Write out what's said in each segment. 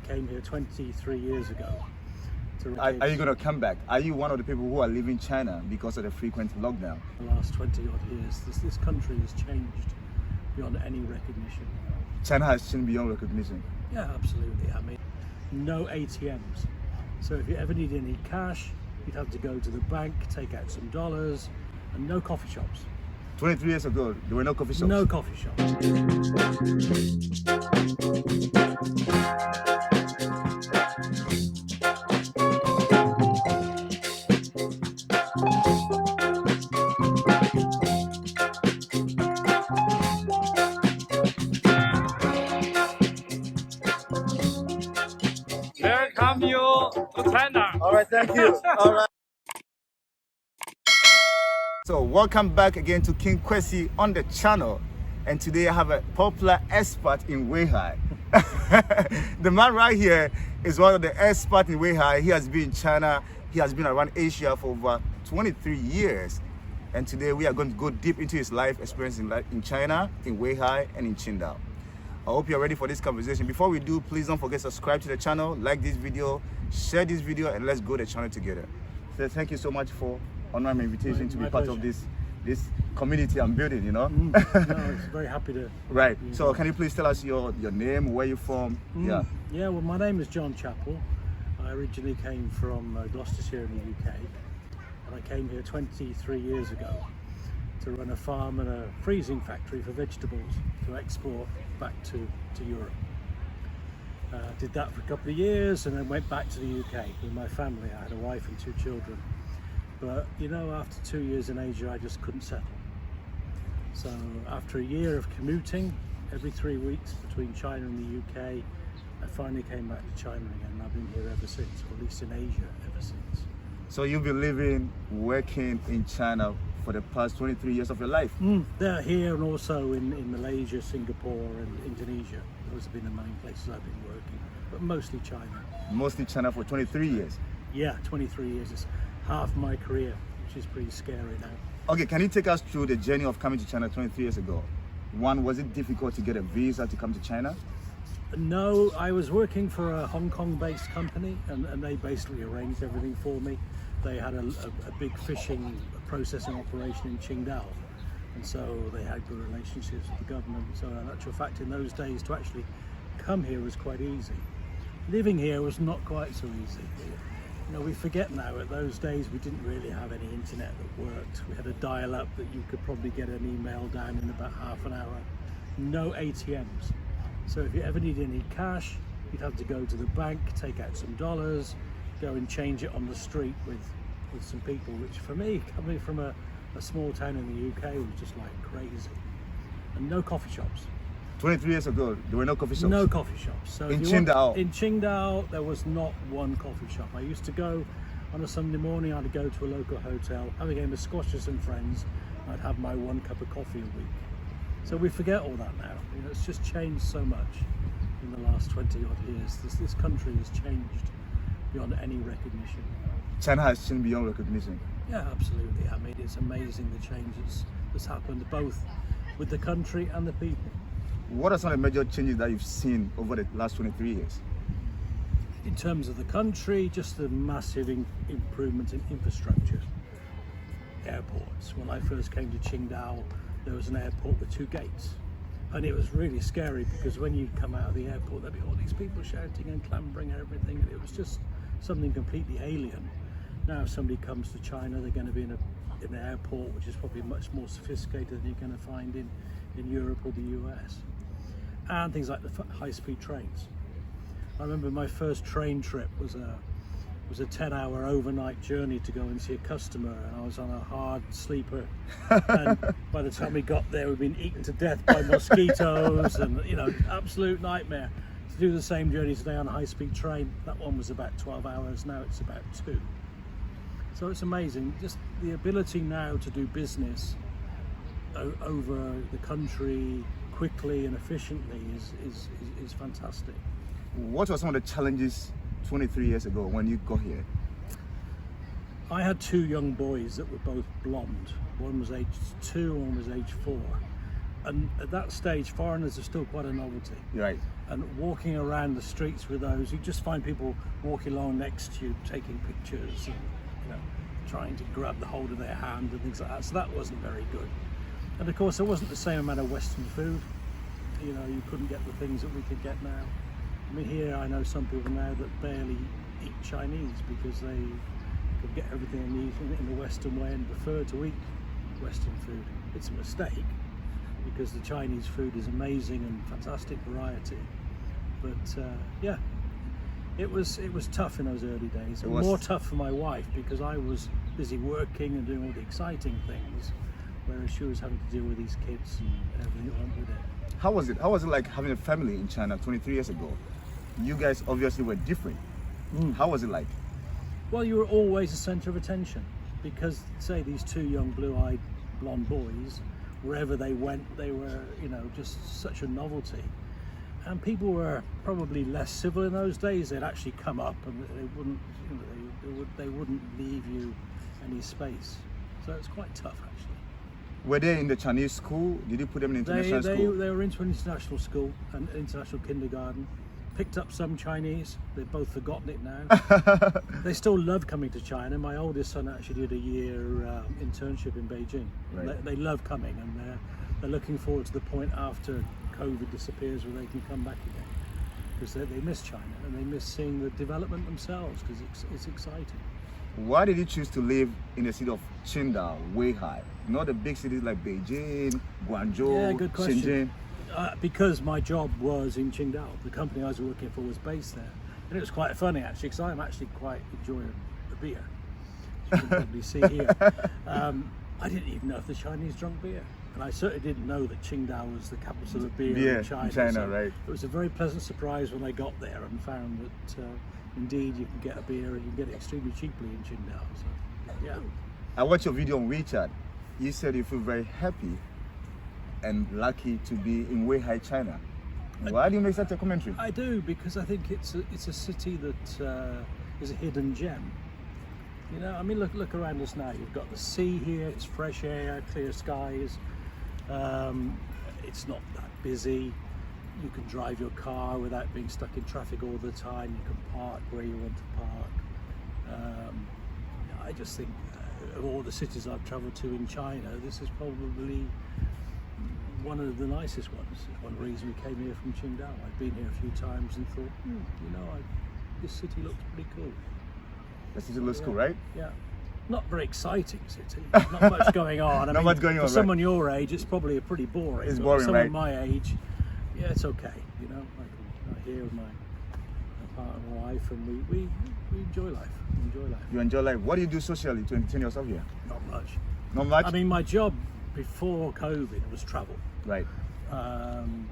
came here 23 years ago. Are you going to come back? Are you one of the people who are leaving China because of the frequent lockdown? The last 20 odd years, this country has changed beyond any recognition. China has changed beyond recognition. Yeah, absolutely. I mean, no ATMs. So if you ever need any cash, you'd have to go to the bank, take out some dollars, and no coffee shops. 23 years ago, there were no coffee shops? No coffee shops. Welcome you to China. All right, thank you. All right. So welcome back again to King Kwesi on the channel, and today I have a popular expert in Weihai. The man right here is one of the experts in Weihai. He has been in China, he has been around Asia for over 23 years, and today we are going to go deep into his life experience in China, in Weihai, and in Qingdao. I hope you're ready for this conversation. Before we do, please don't forget to subscribe to the channel, like this video, share this video, and let's grow the channel together. So thank you so much for honoring my invitation to be part of this community I'm building, you know. No, I'm very happy to. Right. So can you please tell us your name, where you're from? Yeah. Yeah, well, my name is John Chappell. I originally came from Gloucestershire in the UK, and I came here 23 years ago to run a farm and a freezing factory for vegetables to export back to Europe. Did that for a couple of years and then went back to the UK with my family. I had a wife and 2 children. But you know, after 2 years in Asia, I just couldn't settle. So after a year of commuting every 3 weeks between China and the UK, I finally came back to China again, and I've been here ever since, or at least in Asia ever since. So you've been living, working in China for the past 23 years of your life? They're here and also in Malaysia, Singapore and Indonesia. Those have been the main places I've been working, but mostly China. Mostly China for 23 years? Yeah, 23 years is half my career, which is pretty scary now. Okay, can you take us through the journey of coming to China 23 years ago? One, was it difficult to get a visa to come to China? No, I was working for a Hong Kong-based company, and they basically arranged everything for me. They had a big fishing processing operation in Qingdao, and so they had good relationships with the government. So in actual fact, in those days, to actually come here was quite easy. Living here was not quite so easy. You know, we forget now, at those days we didn't really have any internet that worked. We had a dial-up that you could probably get an email down in about half an hour. No ATMs. So if you ever need any cash, you'd have to go to the bank, take out some dollars, go and change it on the street with some people, which for me, coming from a small town in the UK, was just like crazy. And no coffee shops. 23 years ago, there were no coffee shops? No coffee shops. So in Qingdao? In Qingdao, there was not one coffee shop. I used to go on a Sunday morning, I'd go to a local hotel, have a game of squash with some friends, and I'd have my 1 cup of coffee a week. So we forget all that now. You know, it's just changed so much in the last 20 odd years. This country has changed beyond any recognition. China has changed beyond recognition? Yeah, absolutely. I mean, it's amazing the changes that's happened both with the country and the people. What are some of the major changes that you've seen over the last 23 years? In terms of the country, just the massive improvement in infrastructure. Airports. When I first came to Qingdao, there was an airport with 2 gates. And it was really scary because when you'd come out of the airport, there'd be all these people shouting and clambering and everything, and it was just something completely alien. Now if somebody comes to China, they're going to be in an airport which is probably much more sophisticated than you're going to find in Europe or the US. And things like the high-speed trains. I remember my first train trip was a 10-hour overnight journey to go and see a customer, and I was on a hard sleeper. And by the time we got there, we'd been eaten to death by mosquitoes, and you know, absolute nightmare. To do the same journey today on a high-speed train, that one was about 12 hours. Now it's about 2. So it's amazing, just the ability now to do business over the country quickly and efficiently is fantastic. What were some of the challenges 23 years ago when you got here? I had 2 young boys that were both blonde. One was age 2, one was age 4. And at that stage, foreigners are still quite a novelty. Right. And walking around the streets with those, you just find people walking along next to you, taking pictures, and, you know, trying to grab the hold of their hand and things like that. So that wasn't very good. And of course, there wasn't the same amount of Western food. You know, you couldn't get the things that we could get now. I mean, here I know some people now that barely eat Chinese because they could get everything they need in the Western way and prefer to eat Western food. It's a mistake because the Chinese food is amazing and fantastic variety. But yeah, it was tough in those early days. It was more tough for my wife because I was busy working and doing all the exciting things, whereas she was having to deal with these kids and everything that went with it. How was it? How was it like having a family in China 23 years ago? You guys obviously were different. How was it like? Well, you were always the centre of attention because, say, these two young blue-eyed blonde boys, wherever they went, they were, you know, just such a novelty. And people were probably less civil in those days. They'd actually come up and they wouldn't, you know, they wouldn't leave you any space. So it's quite tough, actually. Were they in the Chinese school? Did you put them in international school? They were into an international school, an international kindergarten. Picked up some Chinese. They've both forgotten it now. They still love coming to China. My oldest son actually did a year internship in Beijing. Right. They love coming, and they're looking forward to the point after COVID disappears where they can come back again, because they miss China and they miss seeing the development themselves, because it's exciting. Why did you choose to live in the city of Qingdao, Weihai, not the big cities like Beijing, Guangzhou, Yeah, good question. Shenzhen? Because my job was in Qingdao. The company I was working for was based there. And it was quite funny, actually, because I'm actually quite enjoying the beer. As you can probably see here. I didn't even know if the Chinese drank beer. And I certainly didn't know that Qingdao was the capital of beer in China. So right. it was a very pleasant surprise when I got there and found that indeed you can get a beer and you can get it extremely cheaply in Qingdao. So, yeah. I watched your video on WeChat. You said you feel very happy and lucky to be in Weihai, China. Why do you make such a commentary? I do, because I think it's a city that is a hidden gem. You know, I mean, look around us now. You've got the sea here. It's fresh air, clear skies. It's not that busy. You can drive your car without being stuck in traffic all the time. You can park where you want to park. I just think of all the cities I've travelled to in China, this is probably one of the nicest ones. It's one reason we came here from Qingdao. I've been here a few times and thought, you know, this city looks pretty cool. This city looks cool, right? Yeah. Not very exciting city. Not much going on. Not much going on, For right? someone your age, it's probably pretty boring. It's But boring, for someone right? my age, yeah, it's okay. You know, I'm here with my partner and wife, and we enjoy life. We enjoy life. You enjoy life. What do you do socially to entertain yourself here? Not much. Not much? I mean, my job before COVID was travel. Right.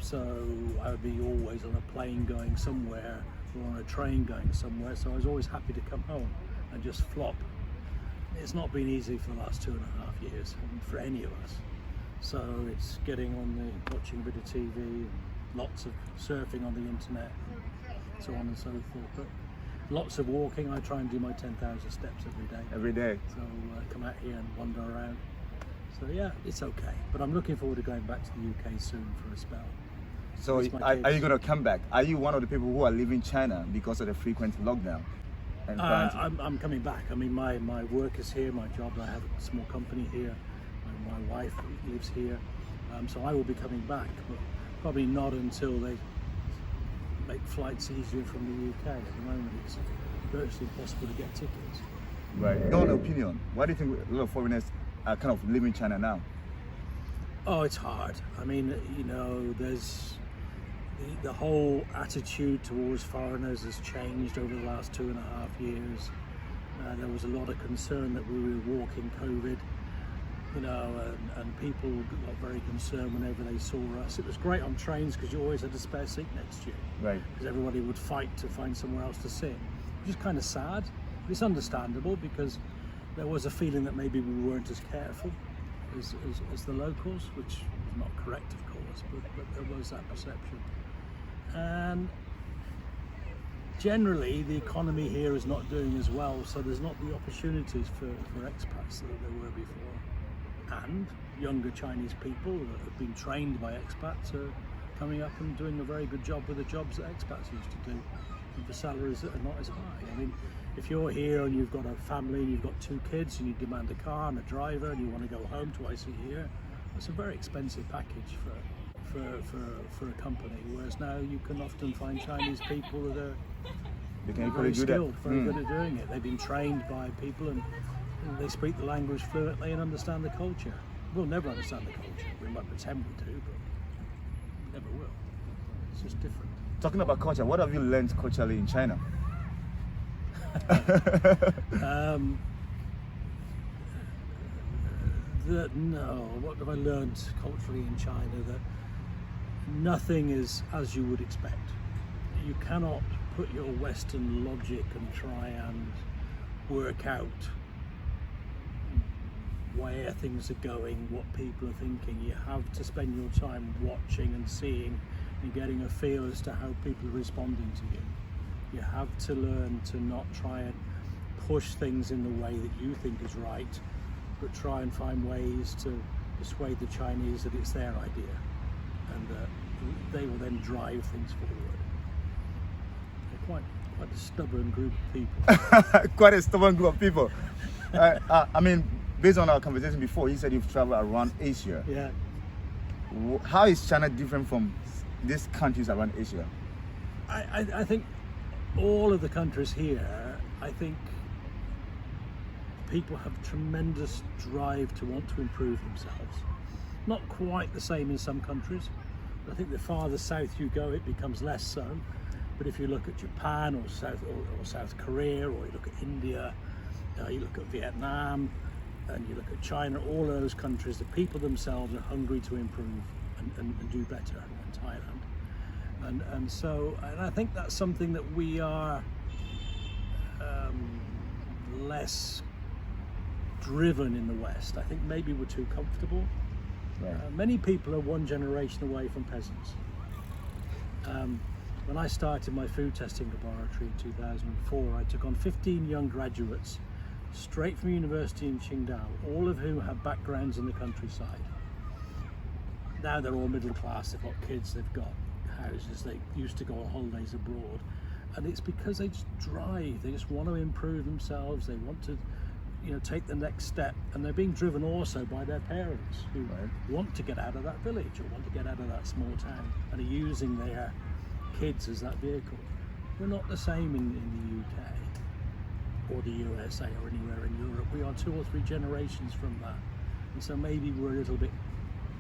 So I would be always on a plane going somewhere or on a train going somewhere. So I was always happy to come home and just flop. It's not been easy for the last 2.5 years for any of us. So it's getting on watching a bit of TV, and lots of surfing on the internet, and so on and so forth. But lots of walking. I try and do my 10,000 steps every day. Every day. So come out here and wander around. So yeah, it's okay. But I'm looking forward to going back to the UK soon for a spell. So With my are you kids. going to come back? Are you one of the people who are leaving China because of the frequent lockdown? And quarantine? I'm coming back. I mean, my work is here, my job, I have a small company here. My wife lives here. So I will be coming back, but probably not until they make flights easier from the UK. At the moment, it's virtually impossible to get tickets. Right. In your opinion, why do you think a lot of foreigners are kind of leaving China now? Oh, it's hard. I mean, you know, there's the whole attitude towards foreigners has changed over the last 2.5 years. There was a lot of concern that we were walking COVID, you know, and people got very concerned whenever they saw us. It was great on trains because you always had a spare seat next to you. Right. Because everybody would fight to find somewhere else to sit, which is kind of sad. It's understandable because there was a feeling that maybe we weren't as careful as the locals, which is not correct, of course, but there was that perception. And generally, the economy here is not doing as well, so there's not the opportunities for expats that there were before. And younger Chinese people that have been trained by expats are coming up and doing a very good job with the jobs that expats used to do, and for salaries that are not as high. I mean, if you're here and you've got a family and you've got 2 kids and you demand a car and a driver and you want to go home twice a year, that's a very expensive package for a company. Whereas now you can often find Chinese people that are very skilled, very good at doing it. They've been trained by people and they speak the language fluently and understand the culture. We'll never understand the culture. We might pretend we do, but never will. It's just different. Talking about culture, what have you learned culturally in China? What have I learned culturally in China? That nothing is as you would expect. You cannot put your Western logic and try and work out where things are going, what people are thinking. You have to spend your time watching and seeing and getting a feel as to how people are responding to you. You have to learn to not try and push things in the way that you think is right, but try and find ways to persuade the Chinese that it's their idea and they will then drive things forward. They're quite a stubborn group of people. Quite a stubborn group of people. I mean, based on our conversation before, you said you've traveled around Asia. Yeah. How is China different from these countries around Asia? I think all of the countries here, I think people have tremendous drive to want to improve themselves. Not quite the same in some countries. I think the farther south you go, it becomes less so. But if you look at Japan or South Korea, or you look at India, you look at Vietnam, and you look at China, all those countries, the people themselves are hungry to improve and do better, and Thailand. And I think that's something that we are less driven in the West. I think maybe we're too comfortable. Right. Many people are one generation away from peasants. When I started my food testing laboratory in 2004, I took on 15 young graduates straight from university in Qingdao, all of whom have backgrounds in the countryside. Now they're all middle class, they've got kids, they've got houses, they used to go on holidays abroad. And it's because they just drive, they just want to improve themselves, they want to take the next step, and they're being driven also by their parents who want to get out of that village or want to get out of that small town and are using their kids as that vehicle. We're not the same in the UK or the USA or anywhere in Europe. We are 2 or 3 generations from that, and so maybe we're a little bit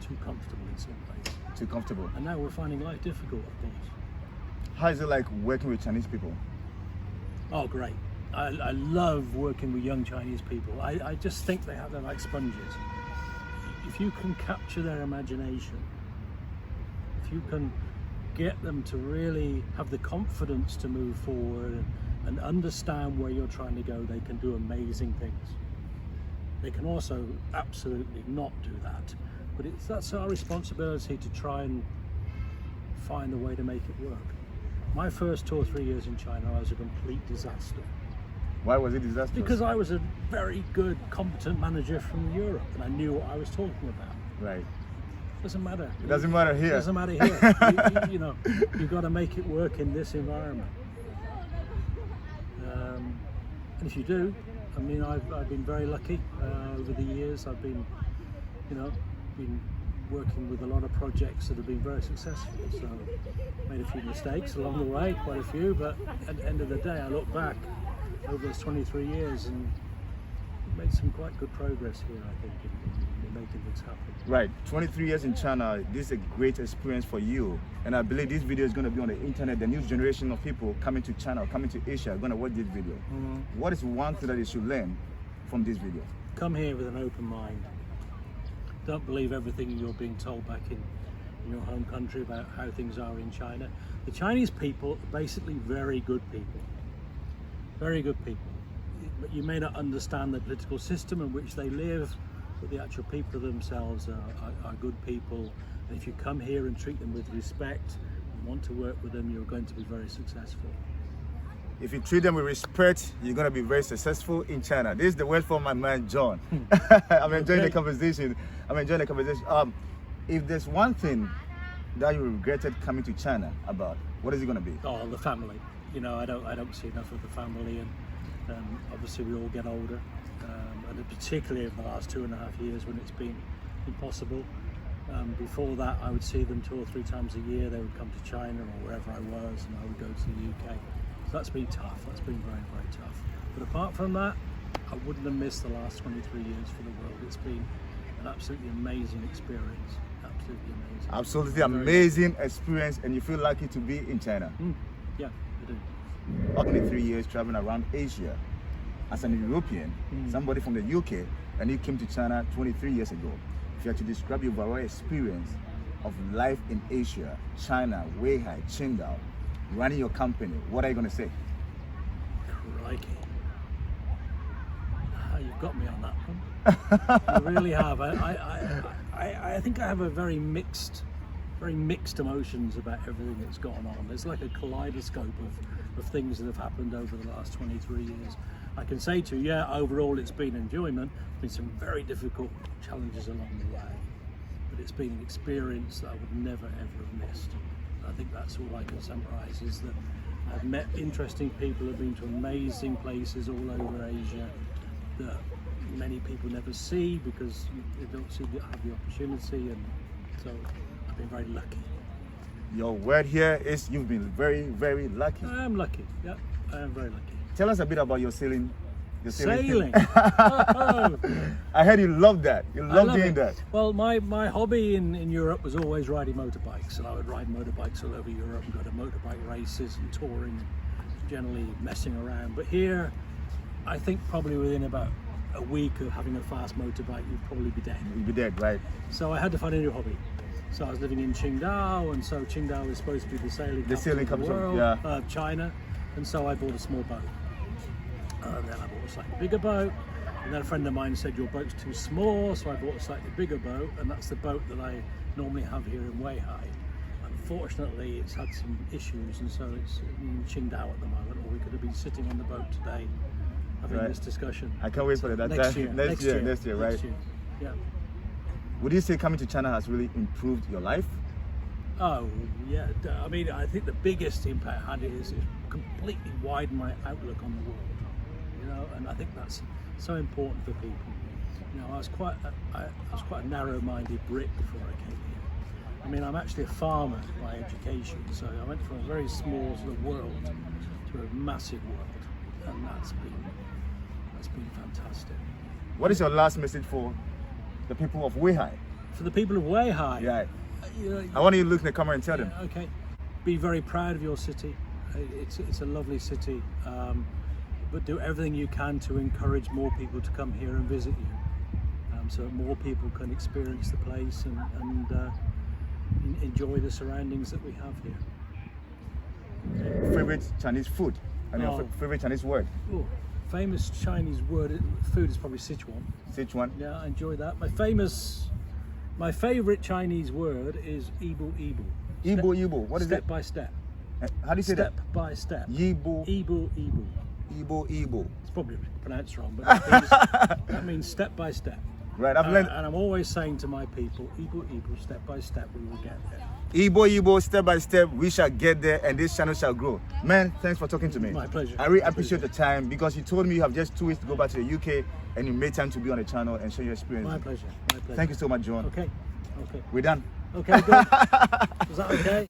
too comfortable in some ways. Too comfortable. And now we're finding life difficult, of course. How is it like working with Chinese people? Oh, great. I love working with young Chinese people. I just think they're like sponges. If you can capture their imagination, if you can get them to really have the confidence to move forward and understand where you're trying to go, they can do amazing things. They can also absolutely not do that, but that's our responsibility to try and find a way to make it work. My first 2 or 3 years in China, I was a complete disaster. Why was it disastrous? Because I was a very good, competent manager from Europe, and I knew what I was talking about. Right. Doesn't matter. It doesn't matter here. It doesn't matter here. You've got to make it work in this environment. And if you do, I mean, I've been very lucky over the years. I've been working with a lot of projects that have been very successful. So made a few mistakes along the way, quite a few, but at the end of the day, I look back over those 23 years and made some quite good progress here, I think, in making things happen. Right, 23 years in China, this is a great experience for you. And I believe this video is going to be on the internet. The new generation of people coming to China or coming to Asia are going to watch this video. Mm-hmm. What is one thing that they should learn from this video? Come here with an open mind. Don't believe everything you're being told back in your home country about how things are in China. The Chinese people are basically very good people. Very good people. But you may not understand the political system in which they live, but the actual people themselves are good people. And if you come here and treat them with respect and want to work with them, you're going to be very successful. If you treat them with respect, you're going to be very successful in China. This is the word from my man, John. I'm enjoying the conversation. If there's one thing that you regretted coming to China about? What is it going to be? Oh, the family. You know, I don't see enough of the family, and obviously we all get older, and particularly in the last 2.5 years when it's been impossible. Before that, I would see them 2 or 3 times a year. They would come to China or wherever I was, and I would go to the UK. So that's been tough. That's been very, very tough. But apart from that, I wouldn't have missed the last 23 years for the world. It's been an absolutely amazing experience. Absolutely amazing. Absolutely amazing experience, and you feel lucky to be in China. Yeah, I do. Up in 3 years traveling around Asia as an European, somebody from the UK, and you came to China 23 years ago. If you had to describe your overall experience of life in Asia, China, Weihai, Qingdao, running your company, what are you going to say? Crikey. You've got me on that one. You really have. I think I have a very mixed emotions about everything that's gone on. There's like a kaleidoscope of things that have happened over the last 23 years. I can say to you, yeah, overall it's been enjoyment. There's been some very difficult challenges along the way, but it's been an experience that I would never ever have missed. I think that's all I can summarise, is that I've met interesting people, I've been to amazing places all over Asia that many people never see because they don't have the opportunity, and so I've been very lucky. Your word here is you've been very, very lucky. I am lucky, yeah, I am very lucky. Tell us a bit about your sailing. Sailing. I heard you love that. You love doing that. Well, my hobby in Europe was always riding motorbikes, and I would ride motorbikes all over Europe and go to motorbike races and touring, generally messing around. But here, I think probably within about a week of having a fast motorbike, you'd probably be dead. You'd be dead, right? So I had to find a new hobby. So I was living in Qingdao, and so Qingdao is supposed to be the sailing capital of the world, China, and so I bought a small boat. And then I bought a slightly bigger boat, and then a friend of mine said your boat's too small, so I bought a slightly bigger boat, and that's the boat that I normally have here in Weihai. Unfortunately, it's had some issues, and so it's in Qingdao at the moment, or we could have been sitting on the boat today having this discussion. I can't wait for that. Next year, right? Yeah. Would you say coming to China has really improved your life? Oh, yeah. I mean, I think the biggest impact it had is it completely widened my outlook on the world. You know, and I think that's so important for people. You know, I was quite a narrow-minded Brit before I came here. I mean, I'm actually a farmer by education, so I went from a very small sort of world to a massive world, and that's been fantastic. What is your last message for the people of Weihai? For the people of Weihai, Yeah. you know, I want you to look in the camera and tell them. okay, be very proud of your city. It's a lovely city, but do everything you can to encourage more people to come here and visit you, so that more people can experience the place and enjoy the surroundings that we have here. Favorite Chinese food and your favorite Chinese word? Oh, famous Chinese food is probably Sichuan. Sichuan? Yeah, I enjoy that. My favorite Chinese word is Ibu Ibu. Ibu. What is step it? by step. How do you say Step that? by step. Ibu. Ibu Ibu. Ibu. It's probably pronounced wrong, but that means step by step. Right, I've learned. And I'm always saying to my people, Ibu Ibu, step by step, we will get there. Ibo, step by step, we shall get there and this channel shall grow. Man, thanks for talking to me. My pleasure. I really appreciate the time because you told me you have just 2 weeks to go back to the UK and you made time to be on the channel and share your experience. My pleasure. Thank you so much, John. Okay. We're done. Okay, good. Was that okay?